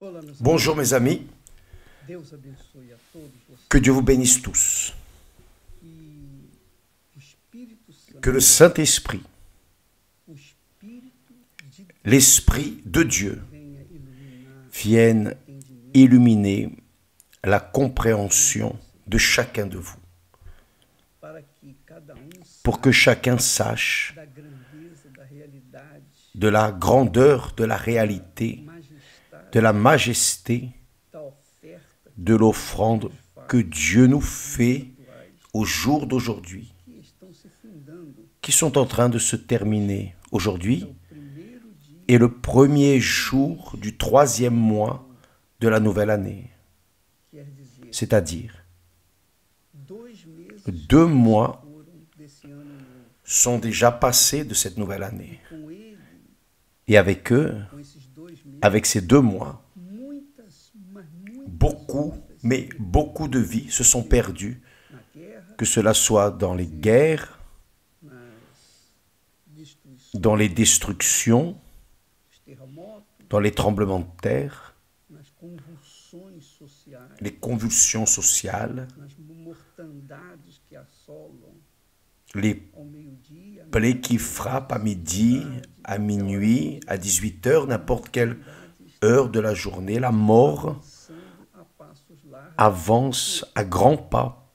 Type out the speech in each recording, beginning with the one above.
Olá, meus Bonjour amigos. mes amis, Deus abençoe a todos que vocês. Dieu vous bénisse tous. E o Espírito Que le Santo, Saint-Esprit, o Espírito de Deus, l'Esprit de Dieu, venha iluminar o vienne entendimento illuminer la compréhension de chacun de vous, para que cada pour que saiba chacun sache da grandeza, da realidade, de la grandeur, de la réalité, majestade, de la majesté, da oferta de l'offrande que Dieu nous fait atuais au jour d'aujourd'hui, que estão se findando. qui sont en train de se terminer É aujourd'hui, o primeiro dia, et le premier jour du 3e mois de la nouvelle année, quer dizer, c'est-à-dire 2 meses 2 mois foram desse ano novo. sont déjà passés de cette nouvelle année. Com ele, Et avec eux, com esses 2 meses, avec ces 2 mois, muitas, mas muitas beaucoup, vidas mais beaucoup de vies se sont perdues, na guerra, que cela soit dans les guerres, nas destruições, dans les destructions, nos terremotos, dans les tremblements de terre, nas convulsões sociais, les convulsions sociales, nas mortandades que assolam les ao meio-dia, plaies qui frappent à midi, à minuit, à 18h, n'importe quelle heure de la journée. La mort avançando a passos largos, avance à grands pas.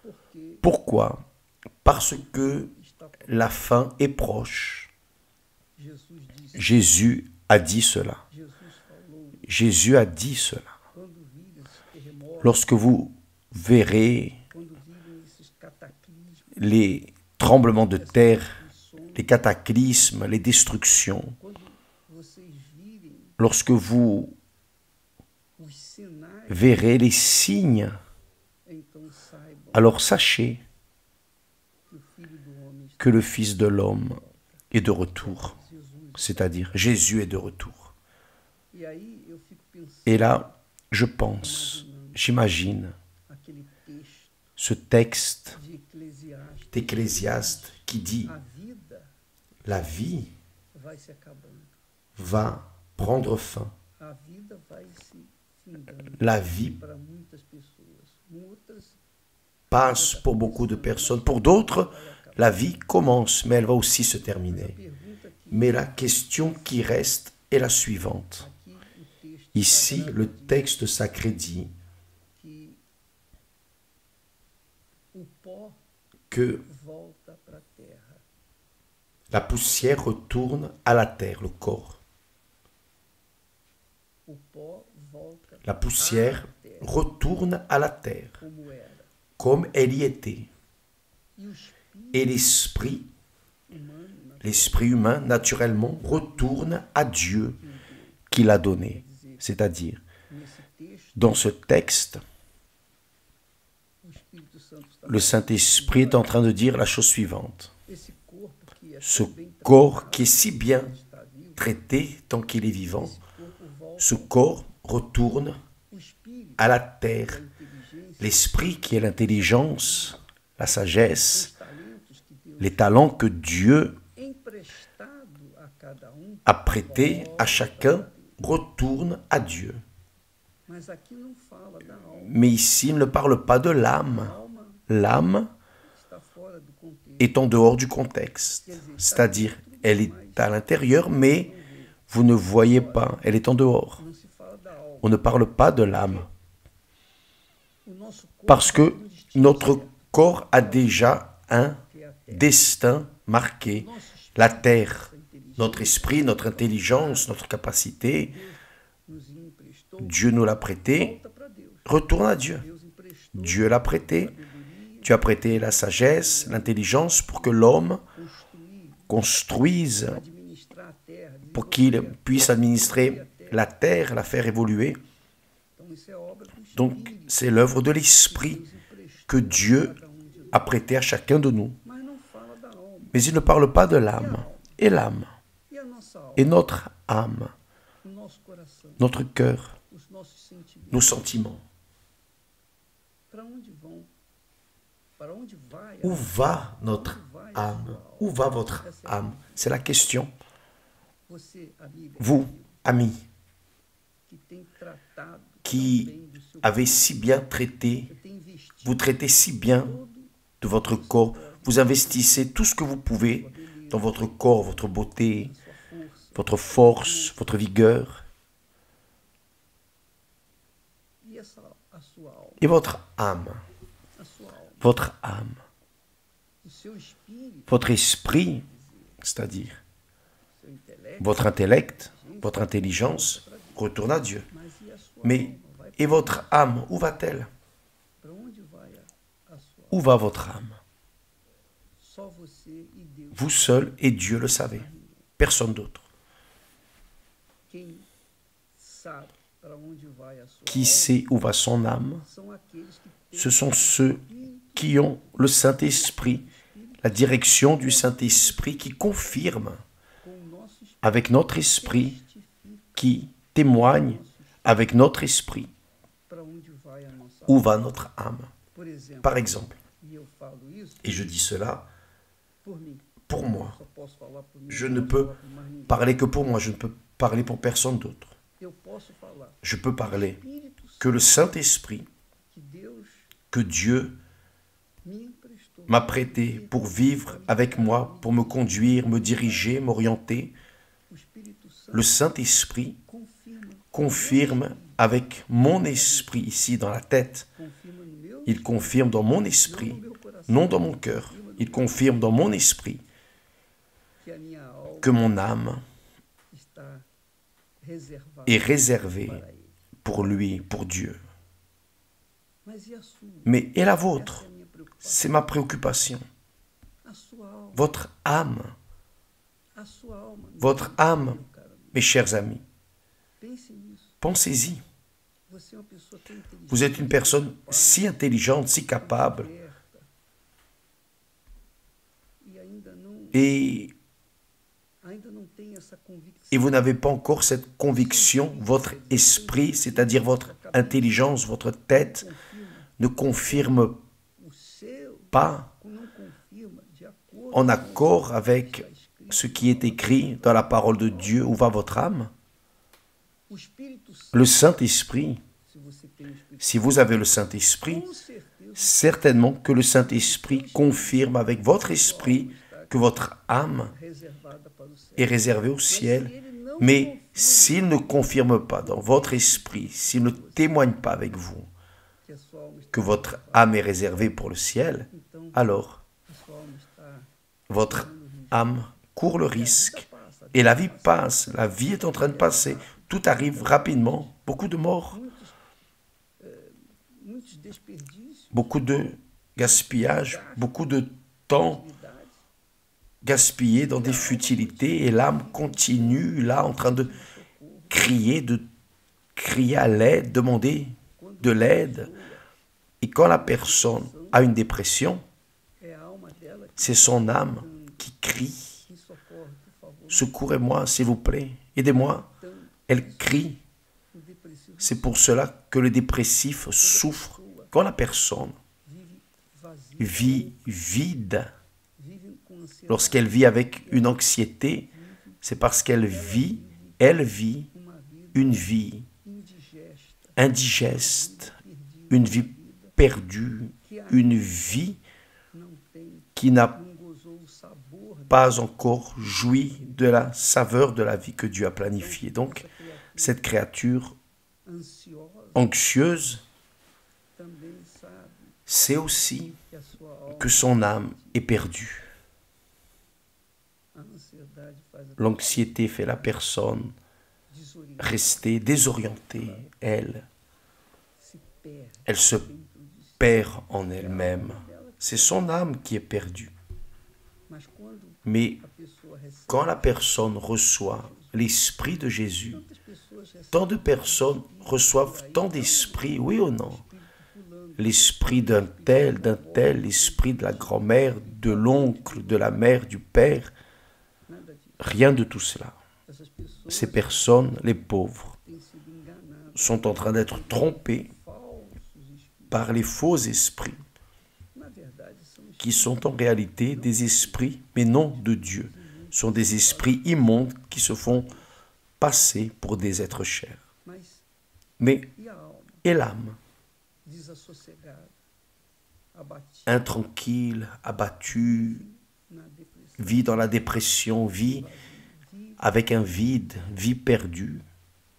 porque Pourquoi? Parce que está próximo. la fin est proche. Jesus disse, Jésus a dit cela. Jesus falou, Jésus a dit cela. quando virem esses terremotos, Lorsque vous verrez quando virem esses cataclismos, les tremblements de terre, destruições, les cataclysmes, les destructions, quando vocês virem lorsque vous os sinais, verrez les signes, então saibam alors sachez que o Filho do Homem está que le Fils de l'homme est de retour, Jesus. c'est-à-dire Jésus est de retour. E aí eu fico pensando Et là, je pense, j'imagine aquele texto ce texte de Eclesiastes, d'Ecclésiaste qui dit a vida la vie vai se acabando, va prendre fin. a vida vai se findando La vie para muitas pessoas. Muitas passe pour beaucoup de personnes. Pour d'autres, la vie commence, mais elle va aussi se terminer. pergunta que Mais la question qui reste est la suivante. aqui o texto Ici, sagrado le diz texte sacré dit que o pó que volta para a terra. la poussière retourne à la terre, le corps. O pó volta La poussière à terra retourne à la terre, como era. comme elle y était. E o espírito Et l'esprit, humano, l'esprit humain, naturellement, retourne à Dieu qui l'a donné. C'est-à-dire, nesse texto, dans ce texte, o Espírito Santo está le Saint-Esprit est en train de dire la chose suivante. esse corpo que é Ce tão bem corps qui est si bien tratado, está vivo, traité tant qu'il est vivant, esse corpo volta ce corps retourne o espírito, à la a terre. inteligência, L'esprit qui est l'intelligence, la sagesse, os talentos que Deus les talents que Dieu emprestado a cada a prêtés à chacun retournent à Dieu. Mas aqui não fala da alma. Mais ici, il ne parle pas de l'âme. A alma L'âme está fora do contexto. est en dehors du contexte. C'est-à-dire, elle est à l'intérieur, mais vous ne voyez pas. Elle est en dehors. Não se fala da alma. On ne parle pas de l'âme. O nosso corpo Parce que tem um destino notre certo, corps a déjà un que é a terra. destin marqué. Nosso espírito, La terre, nossa inteligência, notre esprit, notre intelligence, notre capacité, nos emprestou, Dieu nous l'a prêté, volta para Deus. retourne à Dieu. Deus emprestou Dieu l'a prêté, sabedoria, tu as prêté la sagesse, l'intelligence pour que l'homme construise, administrar a terra, pour qu'il desenvolver. puisse administrer la terre, la faire évoluer. Então isso é obra do Donc, Espírito. c'est l'œuvre de l'esprit Deus emprestou que Dieu a cada de nós. a prêté à chacun de nous. Mas não fala da alma. Mais il ne parle pas de l'âme. Et l'âme, E a nossa alma, et notre âme, o nosso coração, notre cœur, os nossos sentimentos, nos sentiments. para onde vão? Para onde vai a Où alma? va notre âme? Où va votre âme? C'est la question. Você, amiga, Vous, amis, que qui avez si bien traité, vous traitez si bien de votre corps, vous investissez tout ce que vous pouvez dans votre corps, votre beauté, votre force, votre vigueur. Et votre âme, votre esprit, c'est-à-dire votre intellect, votre intelligence, retourne à Dieu. Mais, et votre âme, où va-t-elle? Où va votre âme? Vous seul et Dieu le savez. Personne d'autre. Qui sait où va son âme? Ce sont ceux qui ont le Saint-Esprit, la direction du Saint-Esprit qui confirme avec notre esprit, qui témoigne avec notre esprit où va notre âme. Par exemple, et je dis cela pour moi, je ne peux parler que pour moi, je ne peux parler pour personne d'autre. Je peux parler que le Saint-Esprit, que Dieu m'a prêté pour vivre avec moi, pour me conduire, me diriger, m'orienter. Le Saint-Esprit confirme avec mon esprit ici dans la tête. Il confirme dans mon esprit, non dans mon cœur. Il confirme dans mon esprit que mon âme est réservée pour lui, pour Dieu. Mais et la vôtre? C'est ma préoccupation. Votre âme, mes chers amis, pensez-y. Vous êtes une personne si intelligente, si capable, et vous n'avez pas encore cette conviction, votre esprit, c'est-à-dire votre intelligence, votre tête, ne confirme pas en accord avec ce qui est écrit dans la parole de Dieu, où va votre âme? Le Saint-Esprit, si vous avez le Saint-Esprit, certainement que le Saint-Esprit confirme avec votre esprit que votre âme est réservée au ciel. Mais s'il ne confirme pas dans votre esprit, s'il ne témoigne pas avec vous que votre âme est réservée pour le ciel, alors votre âme court le risque. Et la vie passe, la vie est en train de passer, tout arrive rapidement, beaucoup de morts, beaucoup de gaspillage, beaucoup de temps gaspillé dans des futilités, et l'âme continue là en train de crier à l'aide, demander de l'aide. Et quand la personne a une dépression, c'est son âme qui crie. Secourez-moi, s'il vous plaît, aidez-moi. Elle crie. C'est pour cela que le dépressif souffre. Quand la personne vit vide, lorsqu'elle vit avec une anxiété, c'est parce qu'elle vit une vie indigeste, une vie perdue, une vie qui n'a pas encore joui de la saveur de la vie que Dieu a planifiée. Donc, cette créature anxieuse sait aussi que son âme est perdue. L'anxiété fait la personne rester désorientée. Elle se perd en elle-même. C'est son âme qui est perdue. Mais quand la personne reçoit l'Esprit de Jésus, tant de personnes reçoivent tant d'esprit, oui ou non? L'esprit d'un tel, l'esprit de la grand-mère, de l'oncle, de la mère, du père. Rien de tout cela. Ces personnes, les pauvres, sont en train d'être trompées par les faux esprits, qui sont en réalité des esprits, mais non de Dieu. Ce sont des esprits immondes qui se font passer pour des êtres chers. Mais e a alma et l'âme, desassossegada, abatida intranquille, abattue, na depressão, vit dans la dépression, vit vazia, avec un vide, vie perdue.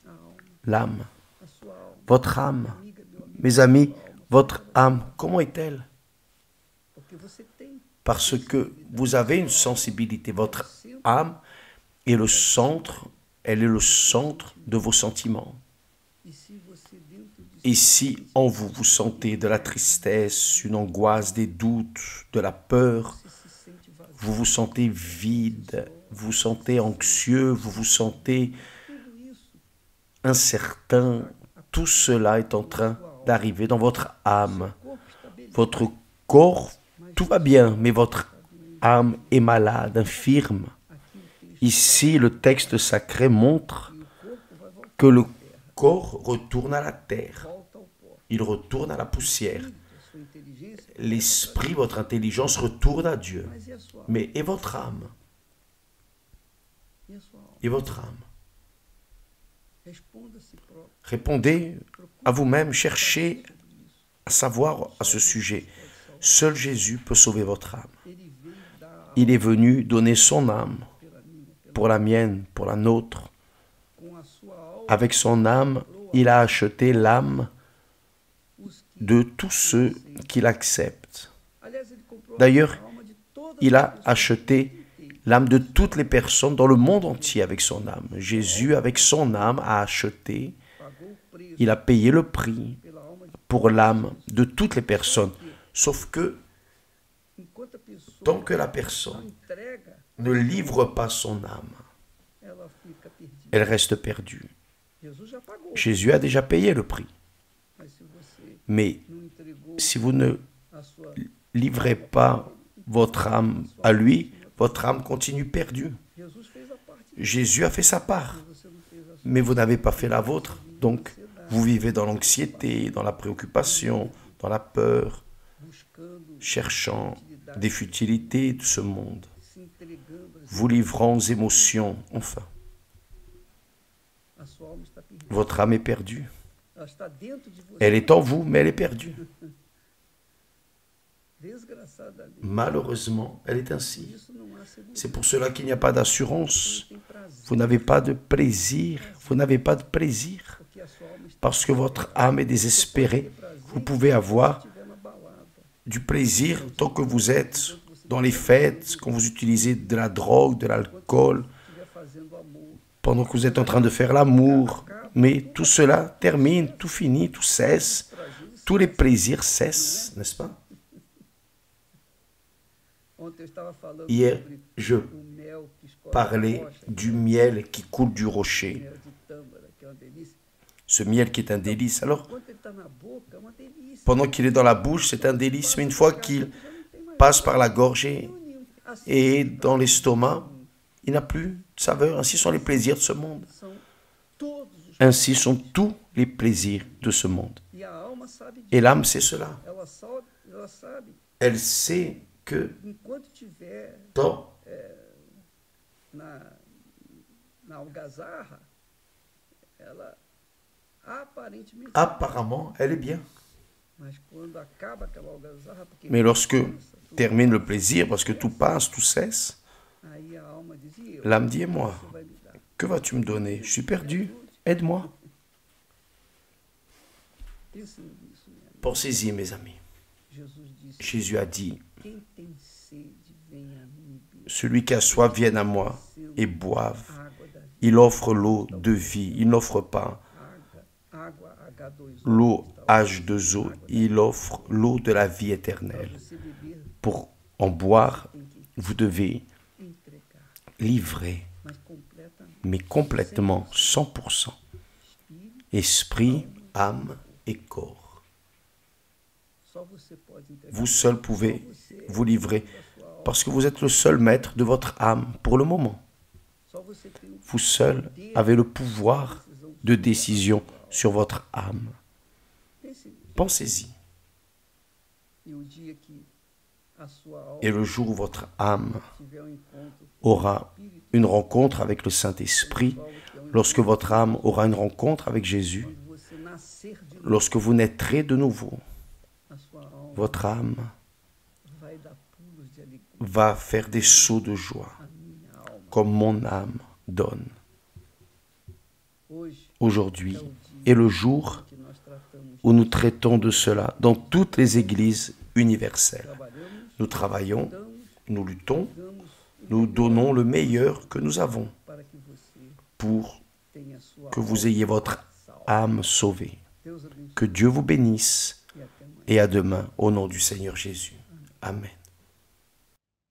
a alma, L'âme, a sua alma, votre âme, amiga, meu amigo, mes amis, sua alma, votre âme, comment est-elle? porque você tem Parce que vous avez une sensibilité. Votre âme est le centre, elle est le centre de vos sentiments. e se você dentro de Et si en vous, vous sentez de la tristesse, une angoisse, des doutes, de la peur, você se sente vazio, vous vous sentez vide, vous vous sentez anxieux, vous vous sentez tudo isso incertain, tout cela est en train d'arriver dans votre âme. o corpo está beleza, Votre corps, tout va bien, mais votre âme est malade, infirme. aqui o texto Ici, le texte sacré montre e o corpo vai voltar que le corps retourne à la terre. volta ao pó. Il retourne à la poussière. A sua inteligência, L'esprit, votre intelligence retourne à Dieu. mas e a sua alma? Mais et votre âme? E a sua alma? Et votre âme? Responda a si próprio. Répondez à vous-même, cherchez à savoir à ce sujet. Seul Jésus peut sauver votre âme. Ele veio dar a Il est venu donner son âme pela minha, pela, pour la mienne, pour la nôtre. com a sua alma, Avec son âme, il a acheté l'âme os que... de tous ceux qui l'acceptent. Aliás, ele comprou D'ailleurs, a alma de todas il as a pessoas acheté l'âme de toutes les personnes dans le monde entier avec son âme. Jésus, avec son âme, a acheté, pagou o preço il a payé le prix pela alma de pour l'âme de toutes les personnes. Sauf que enquanto a pessoa tant que la não personne entrega, ne livre pas son âme, ela fica perdida. elle reste perdue. Jesus já pagou, Jésus a déjà payé le prix. mas se você Mais não entregou si vous ne a sua... livrez pas votre âme à lui, votre âme continue perdue. Jesus fez a parte, Jésus a fait sa part, você não fez a sua. mais vous n'avez pas fait la vôtre. Donc, vous vivez dans l'anxiété, dans la préoccupation, dans la peur, Buscando, cherchant des futilités de ce monde, se entregando, vous livrant aux émotions. Enfin, a sua alma está perdida. votre âme est perdue. Ela está dentro de você. Elle est en vous, mais elle est perdue. Desgraçadamente. Malheureusement, elle est ainsi. Isso não há segurança. C'est pour cela qu'il n'y a pas d'assurance. Não tem prazer, Vous n'avez pas de plaisir. Vous n'avez pas de plaisir. porque a sua alma está Parce que votre âme est désespérée. Vous pouvez avoir estiver na balada. du plaisir tant que vous êtes dans les fêtes, quand vous utilisez de la drogue, de l'alcool, Estiver fazendo amor. pendant que vous êtes en train de faire l'amour. Mais tout cela termine, tout finit, tout cesse. Tous les plaisirs cessent, n'est-ce pas? Ontem eu estava falando Hier, sobre je o mel que escorre da parlais rocha, du miel qui coule du rocher. mel de tâmara, que é uma delícia. Ce miel qui est un délice. Alors, Enquanto ele está na boca, é uma delícia. pendant qu'il est dans la bouche, c'est un délice. Mais une fois qu'il passe par la gorgée Assim et dans l'estomac, il n'a plus de saveur. Ainsi sont les plaisirs de ce monde. são todos os... Ainsi sont tous les plaisirs de ce monde. E a alma sabe disso. Et l'âme sait cela. Ela sabe. Elle sait que Enquanto estiver dans na algazarra, ela aparentemente... apparemment, elle est bien. Mas quando acaba aquela algazarra, porque Mais lorsque cansa, tudo, termine le plaisir, parce que tout passe, tout cesse, aí a alma diz, e eu? l'âme dit, et moi, Você vai me dar. que vas-tu me donner? Je suis perdu, aide-moi. Pense nisso, minha amiga. Pensez-y, mes amis. Jesus disse, Jésus a dit, quem tem sede, venha a mim e beba. celui qui a soif vienne à moi et boive. Água da vida, Il offre l'eau de vie, il n'offre pas água H2O. l'eau H2O, il offre l'eau de la vie éternelle. Você beber, Pour en boire, tem que vous devez entregar, livrer, mas completamente. mais complètement, 100%, esprit, âme et corps. Só você pode entregar. Vous seul pouvez Você vous livrer, da sua alma. parce que vous êtes le seul maître de votre âme pour le moment. Só você tem o Vous seul avez le pouvoir de décision sur votre âme. pense nisso. Pensez-y. E o dia que a sua alma Et le jour où votre âme tiver um encontro aura une rencontre avec le Saint-Esprit, lorsque votre âme aura une rencontre avec Jésus, quando você lorsque vous naîtrez de nouveau, votre âme va faire des sauts de joie, comme mon âme donne. Aujourd'hui est le jour où nous traitons de cela dans toutes les églises universelles. Nous travaillons, nous luttons, nous donnons le meilleur que nous avons pour que vous ayez votre âme sauvée. Que Dieu vous bénisse et à demain au nom du Seigneur Jésus. Amen.